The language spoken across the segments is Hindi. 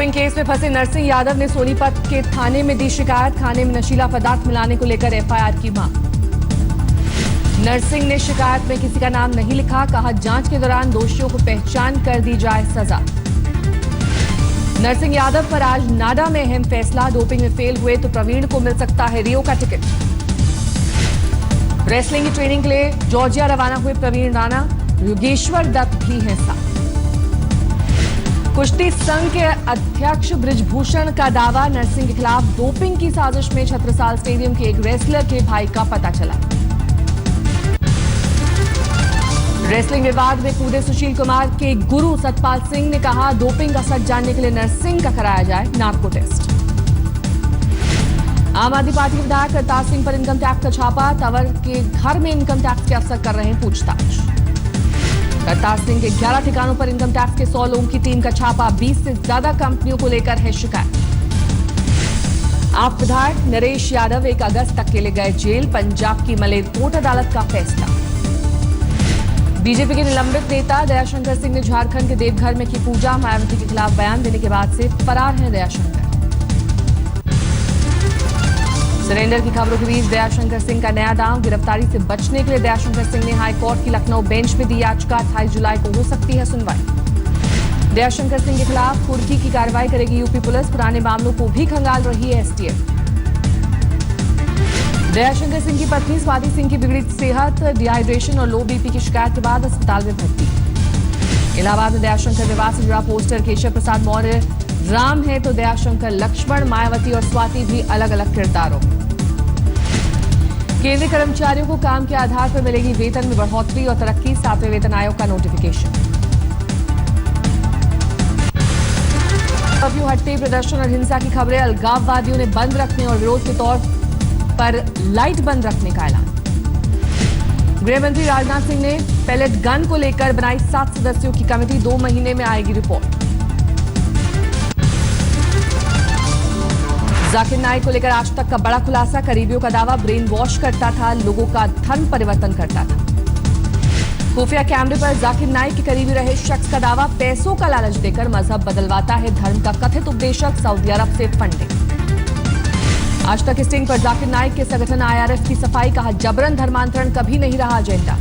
डोपिंग केस में फंसे नरसिंह यादव ने सोनीपत के थाने में दी शिकायत। खाने में नशीला पदार्थ मिलाने को लेकर एफआईआर की मांग। नरसिंह ने शिकायत में किसी का नाम नहीं लिखा, कहा जांच के दौरान दोषियों को पहचान कर दी जाए सजा। नरसिंह यादव पर आज नाडा में अहम फैसला, डोपिंग में फेल हुए तो प्रवीण को मिल सकता है रियो का टिकट। रेसलिंग की ट्रेनिंग के लिए जॉर्जिया रवाना हुए प्रवीण राणा, योगेश्वर दत्त भी हैं साथ। कुश्ती संघ के अध्यक्ष बृजभूषण का दावा, नरसिंह के खिलाफ डोपिंग की साजिश में छत्रसाल स्टेडियम के एक रेसलर के भाई का पता चला। रेसलिंग विवाद में कूदे सुशील कुमार के गुरु सतपाल सिंह ने कहा, डोपिंग का सच जानने के लिए नरसिंह का कराया जाए नार्को टेस्ट। आम आदमी पार्टी के विधायक करतार सिंह पर इनकम टैक्स का छापा, तंवर के घर में इनकम टैक्स के अफसर कर रहे हैं पूछताछ। करतार सिंह के 11 ठिकानों पर इनकम टैक्स के 100 लोगों की टीम का छापा, 20 से ज्यादा कंपनियों को लेकर है शिकायत। आप विधायक नरेश यादव 1 अगस्त तक के लिए गए जेल, पंजाब की मलेरकोट अदालत का फैसला। बीजेपी के निलंबित नेता दयाशंकर सिंह ने झारखंड के देवघर में की पूजा, मायावती के खिलाफ बयान देने के बाद से फरार हैं दयाशंकर। सरेंडर की खबरों के बीच दयाशंकर सिंह का नया दांव, गिरफ्तारी से बचने के लिए दयाशंकर सिंह ने हाईकोर्ट की लखनऊ बेंच में दी याचिका, 28 जुलाई को हो सकती है सुनवाई। दयाशंकर सिंह के खिलाफ कुर्की की कार्रवाई करेगी यूपी पुलिस, पुराने मामलों को भी खंगाल रही है एसटीएफ। दयाशंकर सिंह की पत्नी स्वाति सिंह की बिगड़ी सेहत, डिहाइड्रेशन और लो बीपी की शिकायत के बाद अस्पताल में भर्ती। इलाहाबाद में दयाशंकर विवाद से जुड़ा पोस्टर, केशव प्रसाद मौर्य राम है तो दयाशंकर लक्ष्मण, मायावती और स्वाति भी अलग अलग किरदारों। केंद्रीय कर्मचारियों को काम के आधार पर मिलेगी वेतन में बढ़ोतरी और तरक्की, 7वें वेतन आयोग का नोटिफिकेशन। कर्फ्यू हटते प्रदर्शन और हिंसा की खबरें, अलगाववादियों ने बंद रखने और विरोध के तौर पर लाइट बंद रखने का ऐलान। गृह मंत्री राजनाथ सिंह ने पैलेट गन को लेकर बनाई 7 सदस्यों की कमेटी, 2 महीने में आएगी रिपोर्ट। जाकिर नाइक को लेकर आज तक का बड़ा खुलासा, करीबियों का दावा ब्रेन वॉश करता था, लोगों का धर्म परिवर्तन करता था। खुफिया कैमरे पर जाकिर नाइक के करीबी रहे शख्स का दावा, पैसों का लालच देकर मजहब बदलवाता है धर्म का कथित उपदेशक, सऊदी अरब से फंडिंग। आज तक स्टिंग पर जाकिर नाइक के संगठन आईआरएफ की सफाई, कहा जबरन धर्मांतरण कभी नहीं रहा एजेंडा।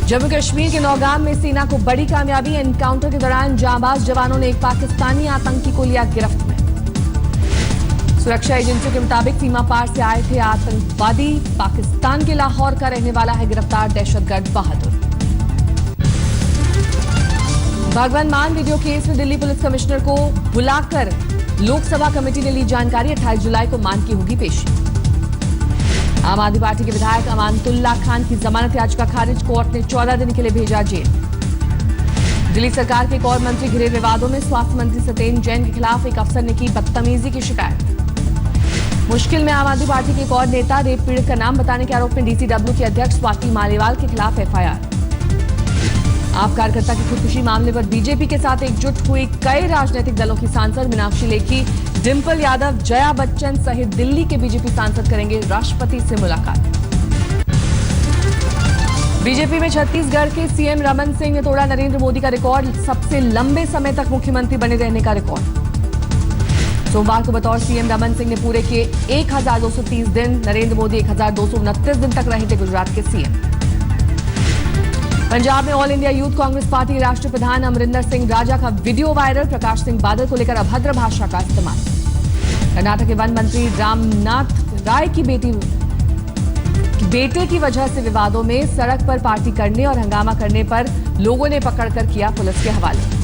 जम्मू कश्मीर के नौगाम में सेना को बड़ी कामयाबी, एनकाउंटर के दौरान जांबाज जवानों ने एक पाकिस्तानी आतंकी को लिया गिरफ्त में। सुरक्षा एजेंसियों के मुताबिक सीमा पार से आए थे आतंकवादी, पाकिस्तान के लाहौर का रहने वाला है गिरफ्तार दहशतगर्द बहादुर। भगवंत मान वीडियो केस में दिल्ली पुलिस कमिश्नर को बुलाकर लोकसभा कमेटी ने ली जानकारी, 28 जुलाई को मान की होगी पेशी। आम आदमी पार्टी के विधायक अमानतुल्ला खान की जमानत याचिका खारिज, कोर्ट ने 14 दिन के लिए भेजा जेल। दिल्ली सरकार के एक और मंत्री घिरे विवादों में, स्वास्थ्य मंत्री सत्येंद्र जैन के खिलाफ एक अफसर ने की बदतमीजी की शिकायत। मुश्किल में आम आदमी पार्टी के एक और नेता, रेप पीड़ित का नाम बताने के आरोप में डीसीडब्ल्यू की अध्यक्ष स्वाति मालीवाल के खिलाफ एफआईआर। आप कार्यकर्ता की खुदकुशी मामले पर बीजेपी के साथ एकजुट हुई कई राजनीतिक दलों की सांसद, मीनाक्षी लेखी, डिंपल यादव, जया बच्चन सहित दिल्ली के बीजेपी सांसद करेंगे राष्ट्रपति से मुलाकात। बीजेपी में छत्तीसगढ़ के सीएम रमन सिंह ने तोड़ा नरेंद्र मोदी का रिकॉर्ड, सबसे लंबे समय तक मुख्यमंत्री बने रहने का रिकॉर्ड। सोमवार को बतौर सीएम रमन सिंह ने पूरे किए 1230 दिन, नरेंद्र मोदी 1229 दिन तक रहे थे गुजरात के सीएम। पंजाब में all India youth Congress party के राष्ट्रीय प्रधान अमरिंदर सिंह राजा का वीडियो वायरल, प्रकाश सिंह बादल को लेकर अभद्र भाषा का इस्तेमाल। कर्नाटक के वन मंत्री रामनाथ राय की बेटे की वजह से विवादों में सड़क पर पार्टी करने और हंगामा करने पर लोगों ने पकड़कर किया पुलिस के हवाले।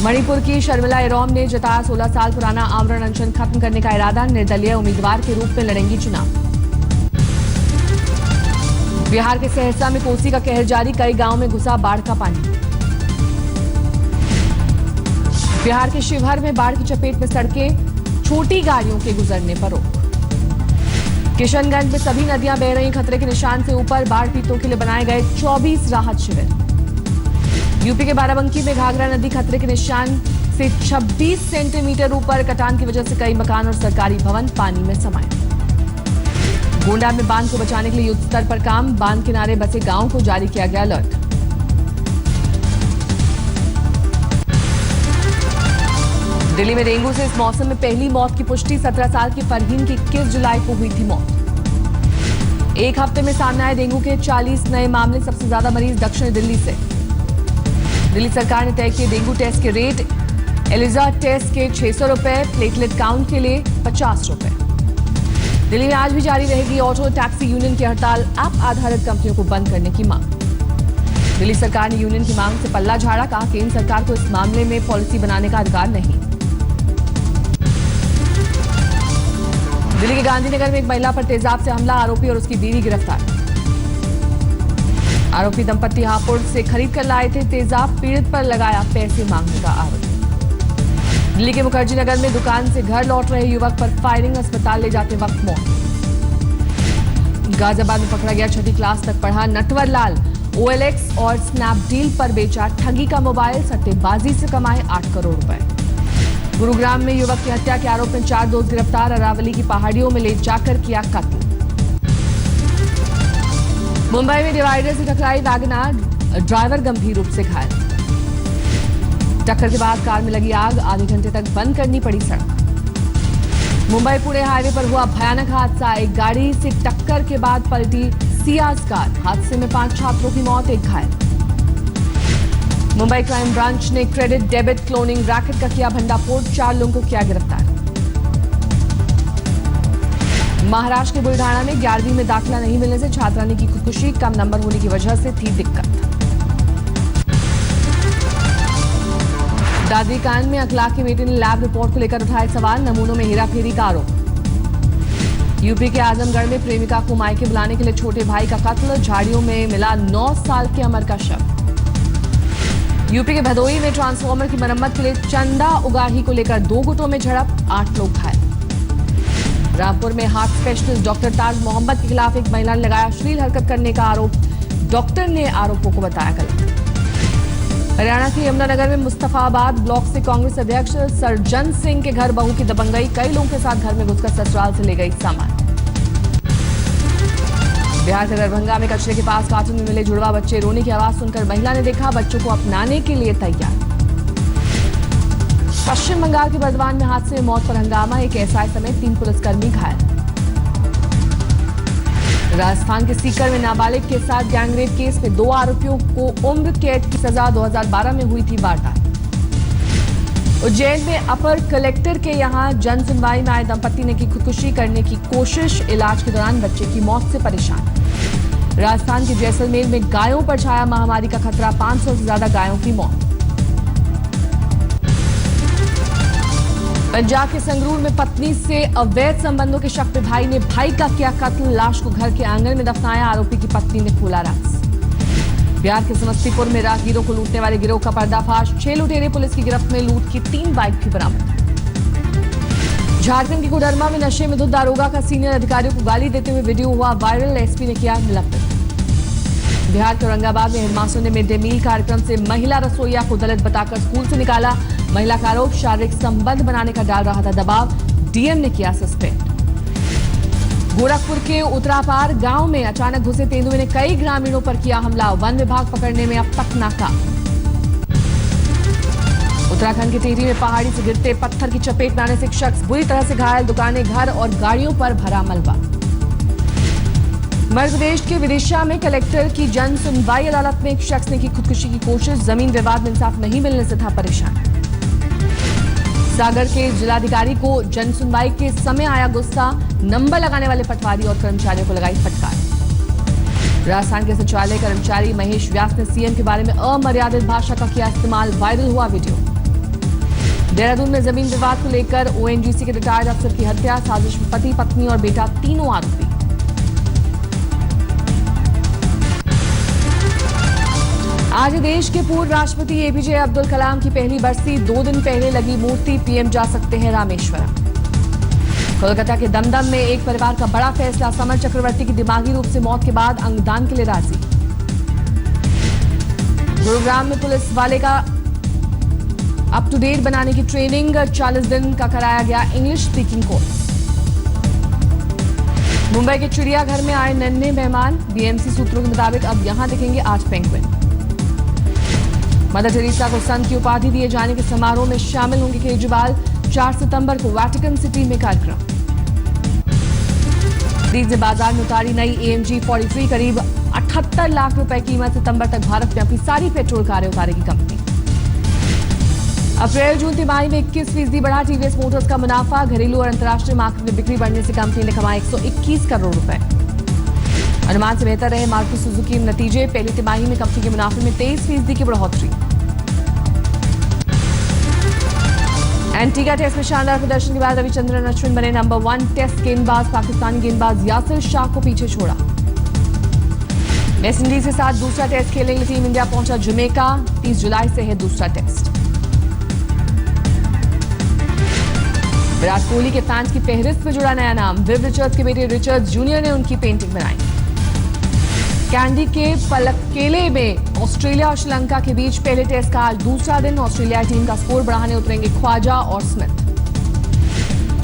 मणिपुर की शर्मिला एरोम ने जताया 16 साल पुराना आमरण अनशन खत्म करने का इरादा, निर्दलीय उम्मीदवार के रूप में लड़ेंगी चुनाव। बिहार के सहरसा में कोसी का कहर जारी, कई गांवों में घुसा बाढ़ का पानी। बिहार के शिवहर में बाढ़ की चपेट में सड़कें, छोटी गाड़ियों के गुजरने पर रोक। किशनगंज में सभी नदियां बह रही, खतरे के निशान से ऊपर, बाढ़ पीड़ितों के लिए बनाए गए 24 राहत शिविर। यूपी के बाराबंकी में घाघरा नदी खतरे के निशान से 26 सेंटीमीटर ऊपर, कटान की वजह से कई मकान और सरकारी भवन पानी में समाये। गोंडा में बांध को बचाने के लिए युद्ध स्तर पर काम, बांध किनारे बसे गांवों को जारी किया गया अलर्ट। दिल्ली में डेंगू से इस मौसम में पहली मौत की पुष्टि। 17 साल की फरहीन की 21 जुलाई को हुई थी मौत। एक हफ्ते में सामने आए डेंगू के 40 नए मामले। सबसे ज्यादा मरीज दक्षिण दिल्ली से। दिल्ली सरकार ने तय किए डेंगू टेस्ट के रेट। एलिजा टेस्ट के 600 रुपए, प्लेटलेट काउंट के लिए 50 रुपए। दिल्ली में आज भी जारी रहेगी ऑटो टैक्सी यूनियन की हड़ताल। ऐप आधारित कंपनियों को बंद करने की मांग। दिल्ली सरकार ने यूनियन की मांग से पल्ला झाड़ा। कहा केंद्र सरकार को इस मामले में पॉलिसी बनाने का अधिकार नहीं। दिल्ली के गांधीनगर में एक महिला पर तेजाब से हमला। आरोपी और उसकी बीवी गिरफ्तार। आरोपी दंपति हापुड़ से खरीद कर लाए थे तेजाब। पीड़ित पर लगाया पैसे मांगने का आरोप। दिल्ली के मुखर्जी नगर में दुकान से घर लौट रहे युवक पर फायरिंग। अस्पताल ले जाते वक्त मौत। गाजियाबाद में पकड़ा गया 6ठी क्लास तक पढ़ा नटवर लाल। OLX और स्नैपडील पर बेचा ठगी का मोबाइल। सट्टेबाजी से कमाए 8 करोड़ रुपए। गुरुग्राम में युवक की हत्या के आरोप में 4 दोस्त गिरफ्तार। अरावली की पहाड़ियों में ले जाकर किया कत्ल। मुंबई में डिवाइडर से टकराई वैगनार। ड्राइवर गंभीर रूप से घायल। टक्कर के बाद कार में लगी आग। आधे घंटे तक बंद करनी पड़ी सड़क। मुंबई पुणे हाईवे पर हुआ भयानक हादसा। एक गाड़ी से टक्कर के बाद पलटी सियाज कार। हादसे में 5 छात्रों की मौत, एक घायल। मुंबई क्राइम ब्रांच ने क्रेडिट डेबिट क्लोनिंग रैकेट का किया भंडाफोड़। 4 लोगों को किया गिरफ्तार। महाराष्ट्र के बुलढाणा में 11वीं में दाखिला नहीं मिलने से छात्रा ने की खुदकुशी। कम नंबर होने की वजह से थी दिक्कत। दादरी कांड में अखलाक के बेटे ने लैब रिपोर्ट को लेकर उठाए सवाल। नमूनों में हेराफेरी का आरोप। यूपी के आजमगढ़ में प्रेमिका को मायके बुलाने के लिए छोटे भाई का कत्ल। झाड़ियों में मिला 9 साल के अमर का शव। यूपी के भदोही में ट्रांसफार्मर की मरम्मत के लिए चंदा उगाही को लेकर 2 गुटों में झड़प। 8 लोग घायल। रामपुर में हार्ट स्पेशलिस्ट डॉक्टर ताज मोहम्मद के खिलाफ एक महिला ने लगाया अश्लील हरकत करने का आरोप। डॉक्टर ने आरोपों को बताया गलत। हरियाणा के यमुनानगर में मुस्तफाबाद ब्लॉक से कांग्रेस अध्यक्ष सरजन सिंह के घर बहू की दबंगई। कई लोगों के साथ घर में घुसकर ससुराल से ले गई सामान। बिहार के दरभंगा में कचरे के पास कार्टून में मिले जुड़वा बच्चे। रोने की आवाज सुनकर महिला ने देखा बच्चों को अपनाने के लिए तैयार। पश्चिम बंगाल के बर्दवान में हादसे में मौत पर हंगामा। एक एसआई समेत 3 पुलिसकर्मी घायल। राजस्थान के सीकर में नाबालिग के साथ गैंगरेप केस में 2 आरोपियों को उम्र कैद की सजा। 2012 में हुई थी वारदात। उज्जैन में अपर कलेक्टर के यहां जन सुनवाई में आए दंपति ने की खुदकुशी करने की कोशिश। इलाज के दौरान बच्चे की मौत से परेशान। राजस्थान के जैसलमेर में गायों पर छाया महामारी का खतरा। 500 से ज्यादा गायों की मौत। पंजाब के संगरूर में पत्नी से अवैध संबंधों के शक में भाई ने भाई का किया कत्ल। लाश को घर के आंगन में दफनाया। आरोपी की पत्नी ने खोला राज। बिहार के समस्तीपुर में राहगीरों को लूटने वाले गिरोह का पर्दाफाश। 6 लुटेरे पुलिस की गिरफ्त में। लूट की 3 बाइक भी बरामद। झारखंड के कोडरमा में नशे में धुत दारोगा का सीनियर अधिकारियों को गाली देते हुए वीडियो हुआ वायरल। एसपी ने किया निलंबित। बिहार के औरंगाबाद में हेडमास्टर ने मिड डे मील कार्यक्रम से महिला रसोईया को दलित बताकर स्कूल से निकाला। महिला का आरोप शारीरिक संबंध बनाने का डाल रहा था दबाव। डीएम ने किया सस्पेंड। गोरखपुर के उत्तरापार गांव में अचानक घुसे तेंदुए ने कई ग्रामीणों पर किया हमला। वन विभाग पकड़ने में अब तक नाकाम। उत्तराखंड के टिहरी में पहाड़ी से गिरते पत्थर की चपेट में आने से एक शख्स बुरी तरह से घायल। दुकानें, घर और गाड़ियों पर भरा मलबा। मध्य प्रदेश के विदिशा में कलेक्टर की जन सुनवाई अदालत में एक शख्स ने की खुदकुशी की कोशिश। जमीन विवाद में इंसाफ नहीं मिलने से था परेशान। सागर के जिलाधिकारी को जन सुनवाई के समय आया गुस्सा। नंबर लगाने वाले पटवारी और कर्मचारियों को लगाई फटकार। राजस्थान के सचिवालय कर्मचारी महेश व्यास ने सीएम के बारे में अमर्यादित भाषा का किया इस्तेमाल। वायरल हुआ वीडियो। देहरादून में जमीन विवाद को लेकर ओएनजीसी के रिटायर्ड अफसर की हत्या। साजिश में पति, पत्नी और बेटा तीनों आरोपी। आज देश के पूर्व राष्ट्रपति एपीजे अब्दुल कलाम की पहली बरसी। 2 दिन पहले लगी मूर्ति। पीएम जा सकते हैं रामेश्वरम। कोलकाता के दमदम में एक परिवार का बड़ा फैसला। समर चक्रवर्ती की दिमागी रूप से मौत के बाद अंगदान के लिए राजी। गुरुग्राम में पुलिस वाले का अप टू डेट बनाने की ट्रेनिंग। 40 दिन का कराया गया इंग्लिश स्पीकिंग कोर्स। मुंबई के चिड़ियाघर में आए नन्हे मेहमान। बीएमसी सूत्रों के मुताबिक अब यहां दिखेंगे 8 पेंगुइन। मदर टेरेसा को संत की उपाधि दिए जाने के समारोह में शामिल होंगे केजरीवाल। 4 सितंबर को वेटिकन सिटी में कार्यक्रम। डीजल बाजार में उतारी नई AMG 43 करीब 78 लाख रुपए कीमत। सितंबर तक भारत में अपनी सारी पेट्रोल कारें उतारेगी कंपनी। अप्रैल जून तिमाही में 21% बढ़ा टीवीएस मोटर्स का मुनाफा। घरेलू और अंतर्राष्ट्रीय मार्केट में बिक्री बढ़ने से कंपनी ने कमाए 121 करोड़ रुपए। अनुमान से बेहतर रहे मारुति सुजुकी नतीजे। पहली तिमाही में कंपनी के मुनाफे में 23% की बढ़ोतरी। एंटीगा टेस्ट में शानदार प्रदर्शन के बाद रविचंद्रन अश्विन बने नंबर 1 टेस्ट गेंदबाज। पाकिस्तानी गेंदबाज यासिर शाह को पीछे छोड़ा। वेस्ट इंडीज के साथ दूसरा टेस्ट खेलने के लिए टीम इंडिया पहुंचा जमैका। 30 जुलाई से है दूसरा टेस्ट। विराट कोहली के फैंस की फहरिस्त में जुड़ा नया नाम। विव रिचर्ड्स के बेटे रिचर्ड्स जूनियर ने उनकी पेंटिंग बनाई। कैंडी के पलक्केले में ऑस्ट्रेलिया और श्रीलंका के बीच पहले टेस्ट का आज दूसरा दिन। ऑस्ट्रेलिया टीम का स्कोर बढ़ाने उतरेंगे ख्वाजा और स्मिथ।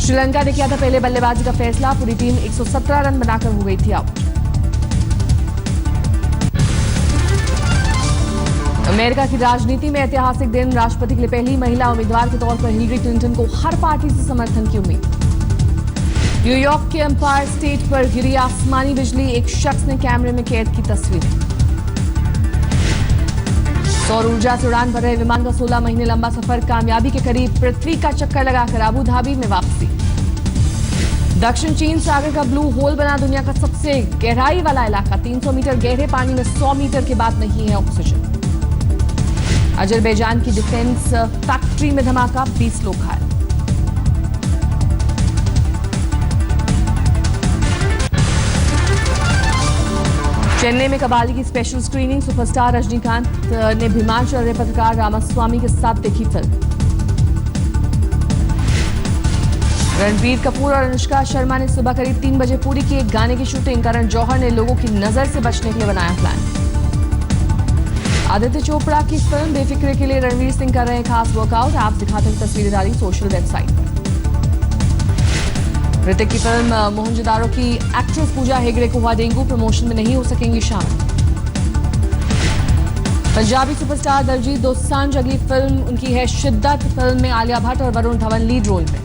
श्रीलंका ने किया था पहले बल्लेबाजी का फैसला। पूरी टीम 117 रन बनाकर हो गई थी आउट। अमेरिका की राजनीति में ऐतिहासिक दिन। राष्ट्रपति के लिए पहली महिला उम्मीदवार के तौर पर हिलरी क्लिंटन को हर पार्टी से समर्थन की उम्मीद। न्यूयॉर्क के एम्पायर स्टेट पर गिरी आसमानी बिजली। एक शख्स ने कैमरे में कैद की तस्वीरें। सौर ऊर्जा से उड़ान भर रहे विमान का 16 महीने लंबा सफर कामयाबी के करीब। पृथ्वी का चक्कर लगाकर अबू धाबी में वापसी। दक्षिण चीन सागर का ब्लू होल बना दुनिया का सबसे गहराई वाला इलाका। 300 मीटर गहरे पानी में 100 मीटर के बाद नहीं है ऑक्सीजन। अजरबैजान की डिफेंस फैक्ट्री में धमाका। 20 लोग घायल। चेन्नई में कबाली की स्पेशल स्क्रीनिंग। सुपरस्टार रजनीकांत ने भीमांशु और पत्रकार रामास्वामी के साथ देखी फिल्म। रणबीर कपूर और अनुष्का शर्मा ने सुबह करीब 3 बजे पूरी की एक गाने की शूटिंग। करण जौहर ने लोगों की नजर से बचने के लिए बनाया प्लान। आदित्य चोपड़ा की फिल्म बेफिक्रे के लिए रणवीर सिंह कर रहे हैं खास वर्कआउट। आप दिखाते हुए तस्वीरें डाली सोशल वेबसाइट पर। ऋतिक की फिल्म मोहनजोदारो की एक्ट्रेस पूजा हेगड़े को हुआ डेंगू। प्रमोशन में नहीं हो सकेंगी शामिल। पंजाबी सुपरस्टार दलजीत दोसांझ अगली फिल्म उनकी है शिद्दत। फिल्म में आलिया भट्ट और वरुण धवन लीड रोल में।